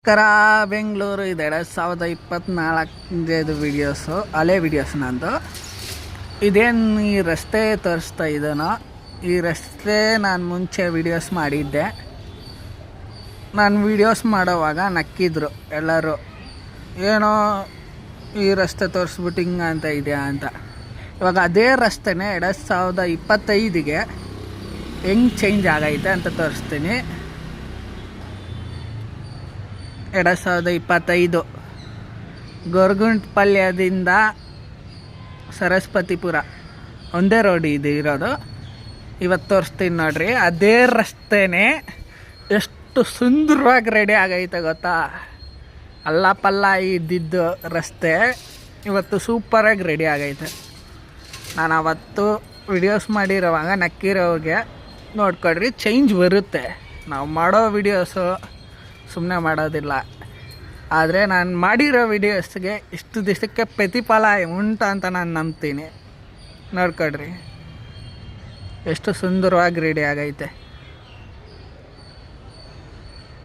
ನಮಸ್ಕಾರ. ಬೆಂಗಳೂರು ಇದು 2024 ವೀಡಿಯೋಸು, ಹಳೆ ವೀಡಿಯೋಸ್ ನಂದು. ಇದೇನು ಈ ರಸ್ತೆ ತೋರಿಸ್ತಾ ಇದ್ದಾನೋ, ಈ ರಸ್ತೆ ನಾನು ಮುಂಚೆ ವೀಡಿಯೋಸ್ ಮಾಡಿದ್ದೆ. ನಾನು ವೀಡಿಯೋಸ್ ಮಾಡೋವಾಗ ನಕ್ಕಿದ್ರು ಎಲ್ಲರೂ, ಏನೋ ಈ ರಸ್ತೆ ತೋರಿಸ್ಬಿಟ್ಟು ಹಿಂಗೆ ಅಂತ ಇದೆಯಾ ಅಂತ. ಇವಾಗ ಅದೇ ರಸ್ತೆನೇ 2025ಗೆ ಹೆಂಗೆ ಚೇಂಜ್ ಆಗೈತೆ ಅಂತ ತೋರಿಸ್ತೀನಿ. 2025 ಗೊರಗುಂಟೆಪಾಳ್ಯದಿಂದ ಸರಸ್ವತಿಪುರ ಒಂದೇ ರೋಡ್ ಇದು ಇರೋದು. ಇವತ್ತು ತೋರಿಸ್ತೀನಿ ನೋಡ್ರಿ, ಅದೇ ರಸ್ತೆನೇ ಎಷ್ಟು ಸುಂದರವಾಗಿ ರೆಡಿ ಆಗೈತೆ ಗೊತ್ತಾ. ಅಲ್ಲ ಪಲ್ಲ ಇದ್ದಿದ್ದು ರಸ್ತೆ ಇವತ್ತು ಸೂಪರಾಗಿ ರೆಡಿ ಆಗೈತೆ. ನಾನು ಅವತ್ತು ವಿಡಿಯೋಸ್ ಮಾಡಿರೋವಾಗ ನಕ್ಕಿರೋರಿಗೆ ನೋಡ್ಕೊಳ್ರಿ, ಚೇಂಜ್ ಬರುತ್ತೆ. ನಾವು ಮಾಡೋ ವಿಡಿಯೋಸು ಸುಮ್ಮನೆ ಮಾಡೋದಿಲ್ಲ, ಆದರೆ ನಾನು ಮಾಡಿರೋ ವಿಡಿಯೋಸ್ಗೆ ಇಷ್ಟು ದಿವಸಕ್ಕೆ ಪ್ರತಿಫಲ ಉಂಟು ಅಂತ ನಾನು ನಂಬ್ತೀನಿ. ನೋಡ್ಕೊಳ್ರಿ ಎಷ್ಟು ಸುಂದರವಾಗಿ ರೆಡಿ ಆಗೈತೆ.